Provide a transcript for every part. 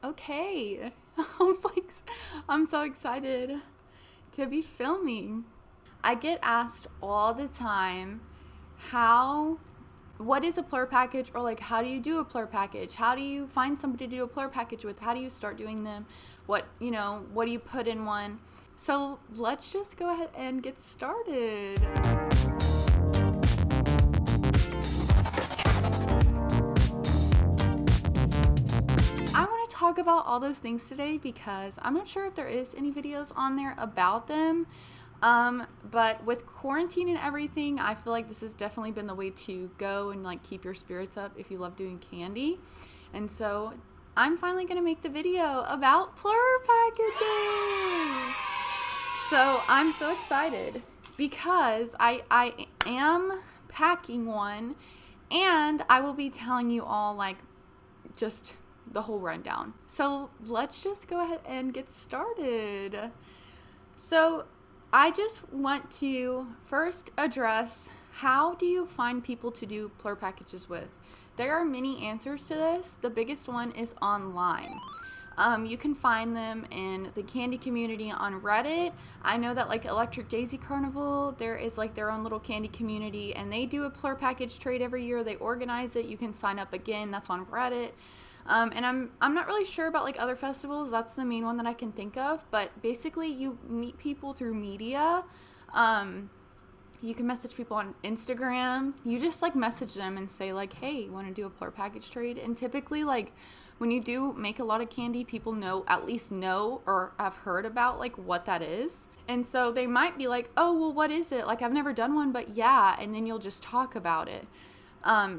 Okay. I'm so excited to be filming. I get asked all the time what is a PLUR package, or like how do you do a PLUR package? How do you find somebody to do a PLUR package with? How do you start doing them? What do you put in one? So let's just go ahead and get started. Talk about all those things today because I'm not sure if there is any videos on there about them, but with quarantine and everything, I feel like this has definitely been the way to go and like keep your spirits up if you love doing candy. And so I'm finally gonna make the video about PLUR packages. So I'm so excited because I am packing one, and I will be telling you all like just the whole rundown. So let's just go ahead and get started. So I just want to first address, how do you find people to do PLUR packages with? There are many answers to this. The biggest one is online. You can find them in the candy community on Reddit. I know that like Electric Daisy Carnival, there is like their own little candy community, and they do a PLUR package trade every year. They organize it. You can sign up again. That's on Reddit. And I'm not really sure about like other festivals. That's the main one that I can think of. But basically, you meet people through media. You can message people on Instagram. You just like message them and say like, hey, want to do a PLUR package trade? And typically, like when you do make a lot of candy, people at least know or have heard about like what that is. And so they might be like, oh, well, what is it? Like, I've never done one, but yeah. And then you'll just talk about it.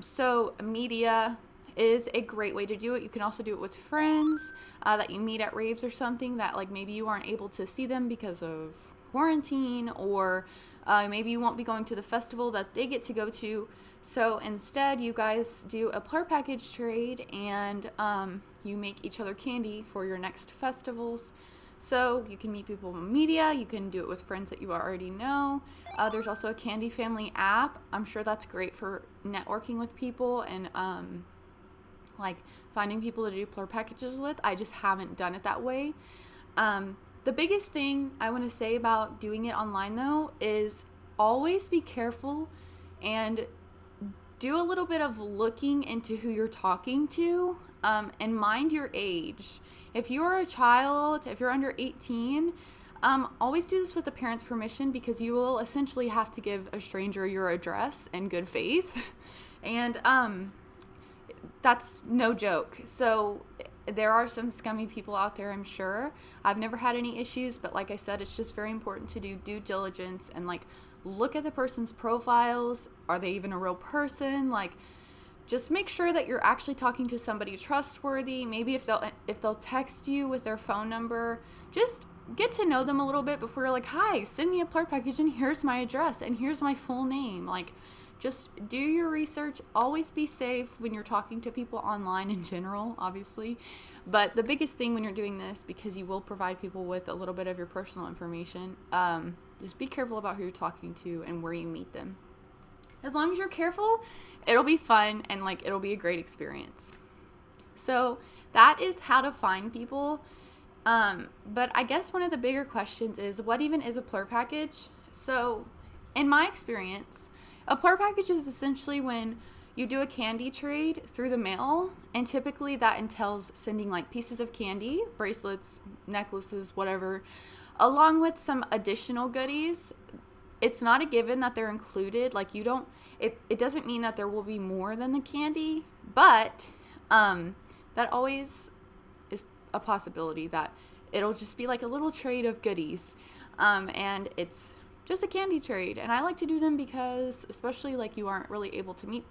So media is a great way to do it. You can also do it with friends that you meet at raves or something that like maybe you aren't able to see them because of quarantine, or maybe you won't be going to the festival that they get to go to. So instead, you guys do a PLUR package trade, and you make each other candy for your next festivals. So you can meet people in media. You can do it with friends that you already know. There's also a Candy Family app. I'm sure that's great for networking with people and like finding people to do PLUR packages with. I just haven't done it that way. The biggest thing I want to say about doing it online though is always be careful and do a little bit of looking into who you're talking to, and mind your age. If you're a child, if you're under 18, always do this with the parents' permission, because you will essentially have to give a stranger your address in good faith. And that's no joke. So there are some scummy people out there, I'm sure. I've never had any issues, but like I said, it's just very important to do due diligence and like look at the person's profiles. Are they even a real person? Like, just make sure that you're actually talking to somebody trustworthy. Maybe if they'll text you with their phone number, just get to know them a little bit before you're like, hi, send me a PLUR package and here's my address and here's my full name. Like, just do your research. Always be safe when you're talking to people online in general, obviously. But the biggest thing when you're doing this, because you will provide people with a little bit of your personal information, just be careful about who you're talking to and where you meet them. As long as you're careful, it'll be fun and like it'll be a great experience. So that is how to find people. But I guess one of the bigger questions is, what even is a PLUR package? So in my experience, a PLUR package is essentially when you do a candy trade through the mail, and typically that entails sending like pieces of candy, bracelets, necklaces, whatever, along with some additional goodies. It's not a given that they're included. Like, it doesn't mean that there will be more than the candy, but that always is a possibility that it'll just be like a little trade of goodies, and it's just a candy trade. And I like to do them because, especially like you aren't really able to meet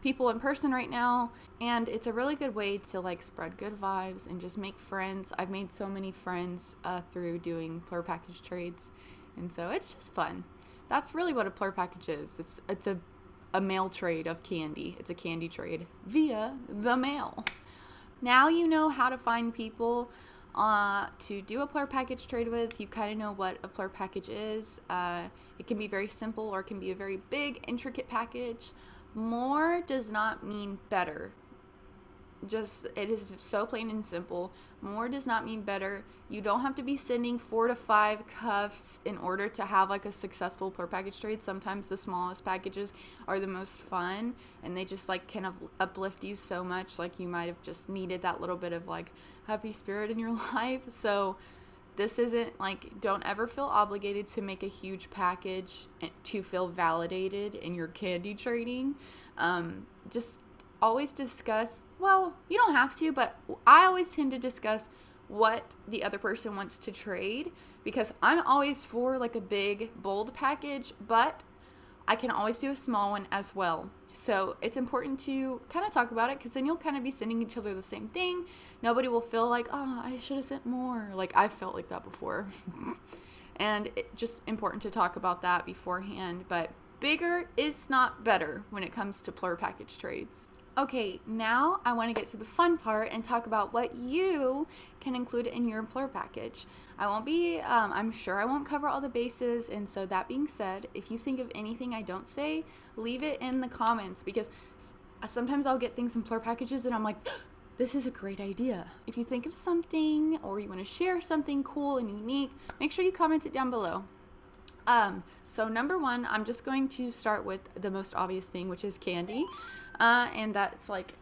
people in person right now, and it's a really good way to like spread good vibes and just make friends. I've made so many friends through doing PLUR package trades, and so it's just fun. That's really what a PLUR package is. It's a mail trade of candy. It's a candy trade via the mail. Now you know how to find people to do a PLUR package trade with. You kind of know what a PLUR package is. It can be very simple, or it can be a very big, intricate package. More does not mean better. it is so plain and simple. More does not mean better. You don't have to be sending 4 to 5 cuffs in order to have like a successful PLUR package trade. Sometimes the smallest packages are the most fun, and they just like kind of uplift you so much. Like you might have just needed that little bit of like happy spirit in your life. So this isn't like, don't ever feel obligated to make a huge package to feel validated in your Kandi trading. Just always discuss, well, you don't have to, but I always tend to discuss what the other person wants to trade, because I'm always for like a big, bold package, but I can always do a small one as well. So it's important to kind of talk about it, because then you'll kind of be sending each other the same thing. Nobody will feel like, oh, I should have sent more. Like I've felt like that before. And it's just important to talk about that beforehand. But bigger is not better when it comes to PLUR package trades. Okay, now I want to get to the fun part and talk about what you can include in your PLUR package. I'm sure I won't cover all the bases, and so that being said, if you think of anything I don't say, leave it in the comments, because sometimes I'll get things in PLUR packages and I'm like, this is a great idea. If you think of something or you want to share something cool and unique, make sure you comment it down below. So number one, I'm just going to start with the most obvious thing, which is Kandi. And that's like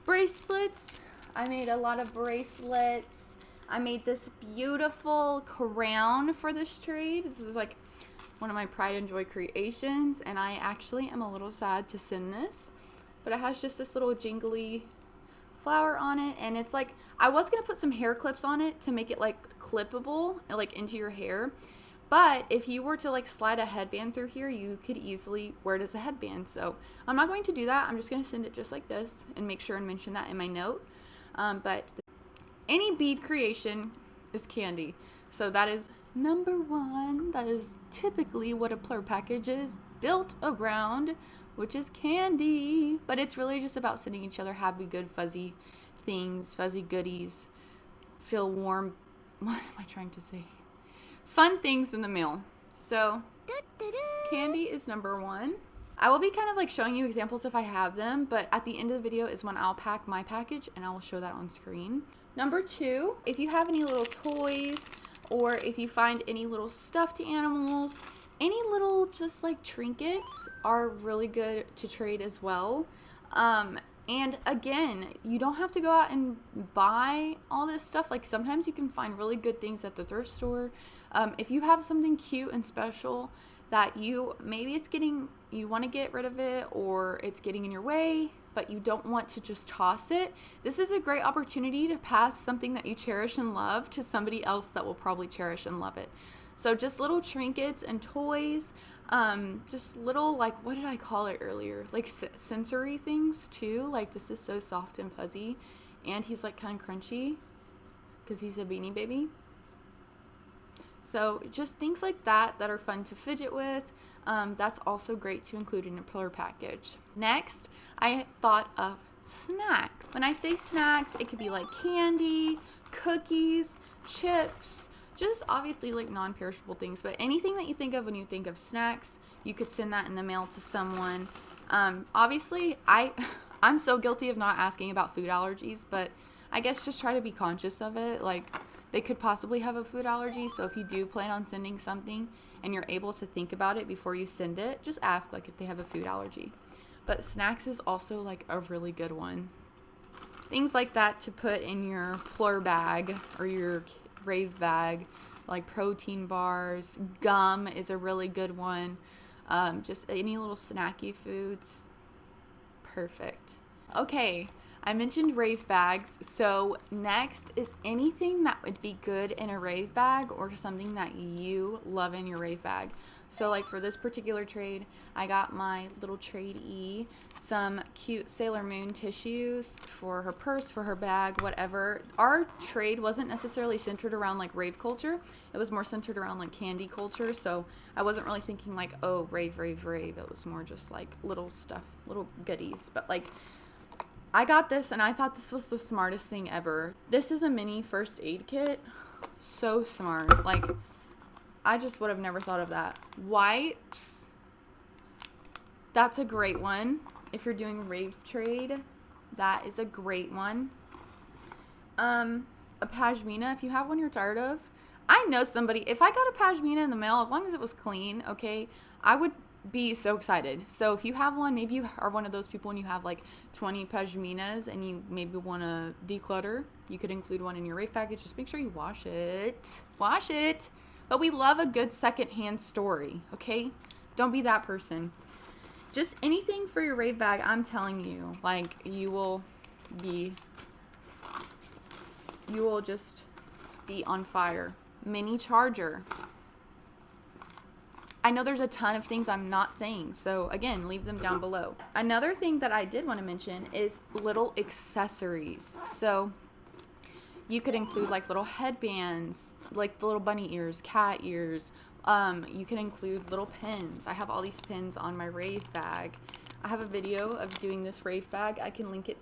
bracelets. I made a lot of bracelets. I made this beautiful crown for this trade. This is like one of my pride and joy creations, and I actually am a little sad to send this, but it has just this little jingly flower on it, and it's like, I was gonna put some hair clips on it to make it like clippable, like into your hair. But if you were to like slide a headband through here, you could easily wear it as a headband. So I'm not going to do that. I'm just going to send it just like this and make sure and mention that in my note. But any bead creation is Kandi. So that is number one. That is typically what a PLUR package is built around, which is Kandi. But it's really just about sending each other happy, good, fuzzy things, fuzzy goodies, feel warm. What am I trying to say? Fun things in the mail. So Kandi is number one. I will be kind of like showing you examples if I have them, but at the end of the video is when I'll pack my package and I will show that on screen. Number two, if you have any little toys, or if you find any little stuffed animals, any little just like trinkets are really good to trade as well. And again, you don't have to go out and buy all this stuff. Like sometimes you can find really good things at the thrift store. If you have something cute and special that you want to get rid of it, or it's getting in your way, but you don't want to just toss it, this is a great opportunity to pass something that you cherish and love to somebody else that will probably cherish and love it. So just little trinkets and toys, just little, like, what did I call it earlier? Like sensory things too. Like this is so soft and fuzzy, and he's like kind of crunchy because he's a beanie baby. So just things like that are fun to fidget with. That's also great to include in a PLUR package. Next, I thought of snacks. When I say snacks, it could be like candy, cookies, chips, just obviously like non-perishable things, but anything that you think of when you think of snacks, you could send that in the mail to someone. Obviously, I'm so guilty of not asking about food allergies, but I guess just try to be conscious of it. Like, they could possibly have a food allergy, so if you do plan on sending something and you're able to think about it before you send it, just ask like if they have a food allergy. But snacks is also like a really good one. Things like that to put in your PLUR bag or your rave bag, like protein bars. Gum is a really good one. Just any little snacky foods. Perfect. Okay, I mentioned rave bags, so next is anything that would be good in a rave bag or something that you love in your rave bag. So like for this particular trade, I got my little tradee some cute Sailor Moon tissues for her purse, for her bag, whatever. Our trade wasn't necessarily centered around like rave culture. It was more centered around like Kandi culture. So I wasn't really thinking like, oh, rave, rave, rave. It was more just like little stuff, little goodies. But like, I got this and I thought this was the smartest thing ever. This is a mini first aid kit. So smart. Like, I just would have never thought of that. Wipes. That's a great one if you're doing rave trade. That is a great one. A pashmina, if you have one you're tired of. I know somebody, if I got a pashmina in the mail, as long as it was clean, okay, I would be so excited. So if you have one, maybe you are one of those people and you have like 20 pashminas and you maybe want to declutter, you could include one in your rave package. Just make sure you wash it. Wash it. But we love a good secondhand story, okay? Don't be that person. Just anything for your rave bag, I'm telling you, like, you will just be on fire. Mini charger. I know there's a ton of things I'm not saying, so again, leave them down below. Another thing that I did want to mention is little accessories. So you could include like little headbands, like the little bunny ears, cat ears. You can include little pins. I have all these pins on my rave bag. I have a video of doing this rave bag. I can link it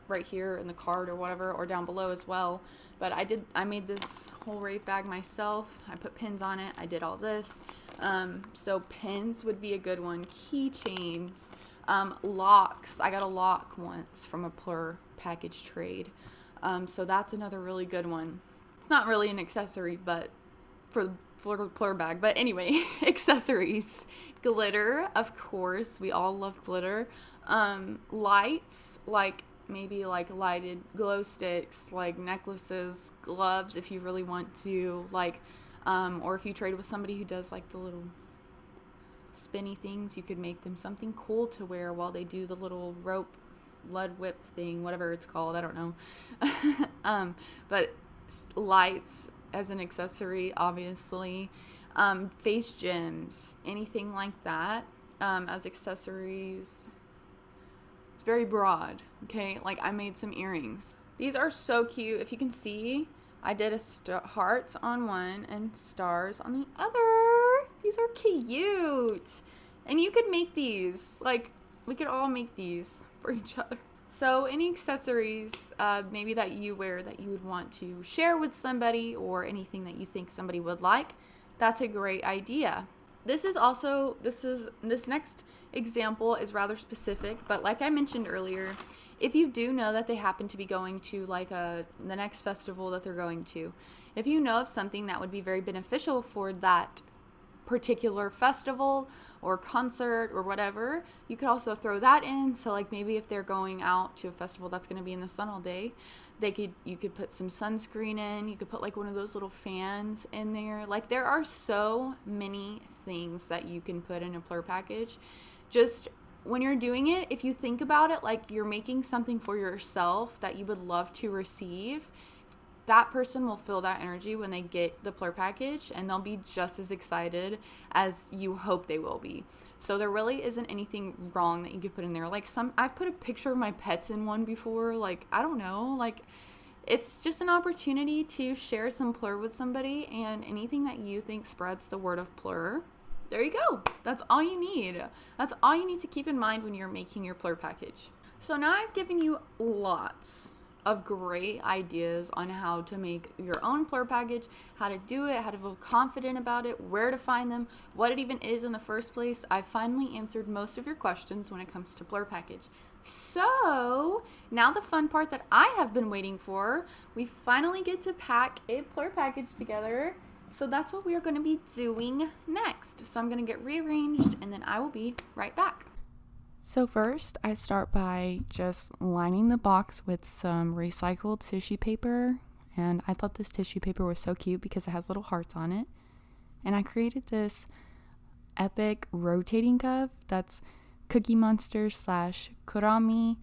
right here in the card or whatever, or down below as well. But I made this whole rave bag myself. I put pins on it. I did all this. So pins would be a good one. Keychains, locks. I got a lock once from a PLUR package trade. So that's another really good one. It's not really an accessory, but for the PLUR bag. But anyway, accessories. Glitter, of course. We all love glitter. Lights, like maybe like lighted glow sticks, like necklaces, gloves if you really want to, like, or if you trade with somebody who does like the little spinny things, you could make them something cool to wear while they do the little rope lead whip thing, whatever it's called, I don't know. But lights as an accessory, obviously. Face gems, anything like that, as accessories. It's very broad, okay? Like, I made some earrings. These are so cute. If you can see, I did hearts on one and stars on the other. These are cute. And you could make these. Like, we could all make these for each other. So any accessories maybe that you wear that you would want to share with somebody, or anything that you think somebody would like, that's a great idea. This next example is rather specific, but like I mentioned earlier, if you do know that they happen to be going to like the next festival that they're going to, if you know of something that would be very beneficial for that particular festival or concert or whatever, you could also throw that in. So like maybe if they're going out to a festival that's going to be in the sun all day, you could put some sunscreen in. You could put like one of those little fans in there. Like, there are so many things that you can put in a PLUR package. Just when you're doing it, if you think about it like you're making something for yourself that you would love to receive, that person will feel that energy when they get the PLUR package, and they'll be just as excited as you hope they will be. So there really isn't anything wrong that you could put in there. Like, I've put a picture of my pets in one before. Like, I don't know. Like, it's just an opportunity to share some PLUR with somebody, and anything that you think spreads the word of PLUR. There you go. That's all you need. That's all you need to keep in mind when you're making your PLUR package. So now I've given you lots of great ideas on how to make your own PLUR package, how to do it, how to feel confident about it, where to find them, what it even is in the first place. I finally answered most of your questions when it comes to PLUR package. So now the fun part that I have been waiting for, we finally get to pack a PLUR package together. So that's what we are going to be doing next. So I'm going to get rearranged, and then I will be right back. So first, I start by just lining the box with some recycled tissue paper. And I thought this tissue paper was so cute because it has little hearts on it. And I created this epic rotating cuff that's Cookie Monster / Kurami.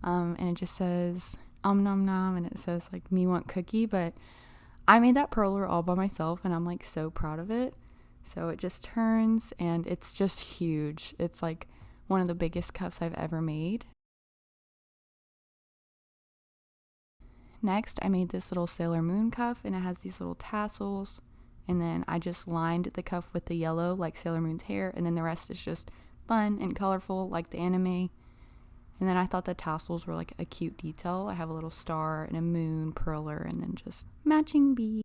And it just says om nom nom, and it says like me want cookie. But I made that perler all by myself, and I'm like so proud of it. So it just turns, and it's just huge. It's like one of the biggest cuffs I've ever made. Next, I made this little Sailor Moon cuff, and it has these little tassels. And then I just lined the cuff with the yellow, like Sailor Moon's hair, and then the rest is just fun and colorful, like the anime. And then I thought the tassels were like a cute detail. I have a little star and a moon, perler, and then just matching beads.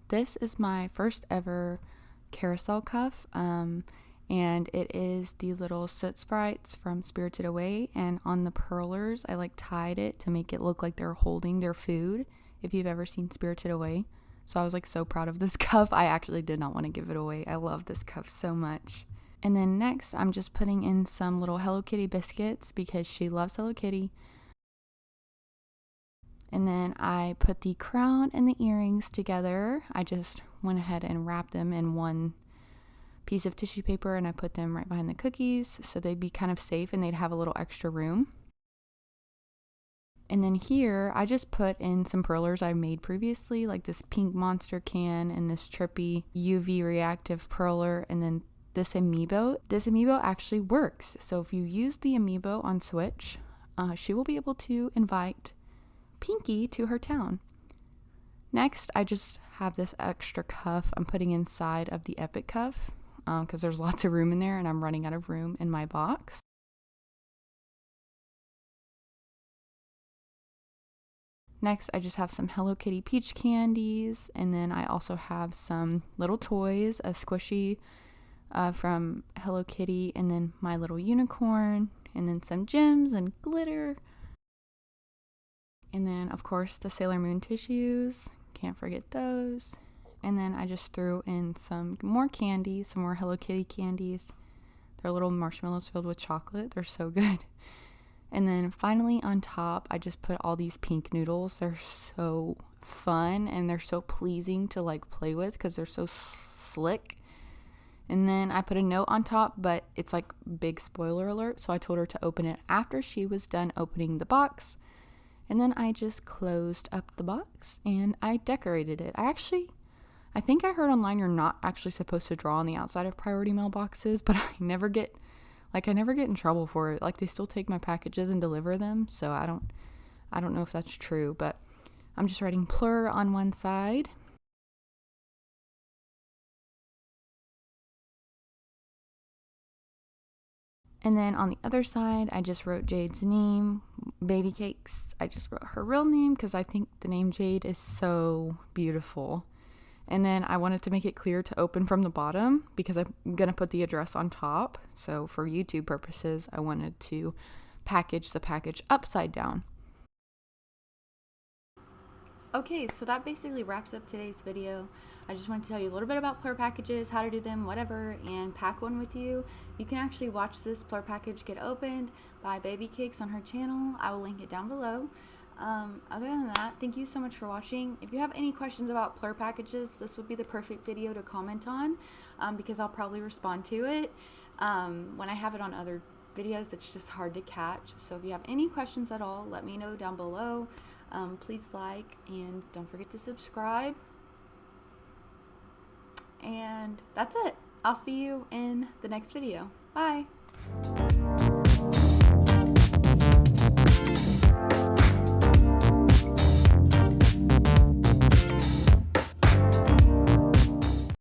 This is my first ever carousel cuff. And it is the little soot sprites from Spirited Away, and on the purlers I like tied it to make it look like they're holding their food, if you've ever seen Spirited Away. So I was like so proud of this cuff. I actually did not want to give it away. I love this cuff so much. And then next I'm just putting in some little Hello Kitty biscuits because she loves Hello Kitty. And then I put the crown and the earrings together. I just went ahead and wrapped them in one piece of tissue paper, and I put them right behind the cookies so they'd be kind of safe and they'd have a little extra room. And then here I just put in some purlers I made previously, like this pink monster can and this trippy UV reactive purler, and then this amiibo. This amiibo actually works. So if you use the amiibo on Switch, she will be able to invite Pinky to her town. Next, I just have this extra cuff I'm putting inside of the Epic cuff because there's lots of room in there and I'm running out of room in my box. Next, I just have some Hello Kitty peach candies, and then I also have some little toys, a squishy from Hello Kitty, and then my little unicorn, and then some gems and glitter. And then, of course, the Sailor Moon tissues. Can't forget those. And then I just threw in some more candy, some more Hello Kitty candies. They're little marshmallows filled with chocolate. They're so good. And then finally on top, I just put all these pink noodles. They're so fun and they're so pleasing to like play with because they're so slick. And then I put a note on top, but it's like big spoiler alert. So I told her to open it after she was done opening the box. And then I just closed up the box and I decorated it. I think I heard online you're not actually supposed to draw on the outside of priority mail boxes, but I never get in trouble for it. Like they still take my packages and deliver them. So I don't know if that's true, but I'm just writing PLUR on one side. And then on the other side, I just wrote Jade's name, Baby Cakes. I just wrote her real name because I think the name Jade is so beautiful. And then I wanted to make it clear to open from the bottom because I'm going to put the address on top. So for YouTube purposes, I wanted to package the package upside down. Okay, so that basically wraps up today's video. I just wanted to tell you a little bit about PLUR packages, how to do them, whatever, and pack one with you. You can actually watch this PLUR package get opened by Baby Cakes on her channel. I will link it down below. Other than that, thank you so much for watching. If you have any questions about PLUR packages, this would be the perfect video to comment on because I'll probably respond to it. When I have it on other videos, it's just hard to catch. So if you have any questions at all, let me know down below. Please like and don't forget to subscribe. And that's it. I'll see you in the next video. Bye.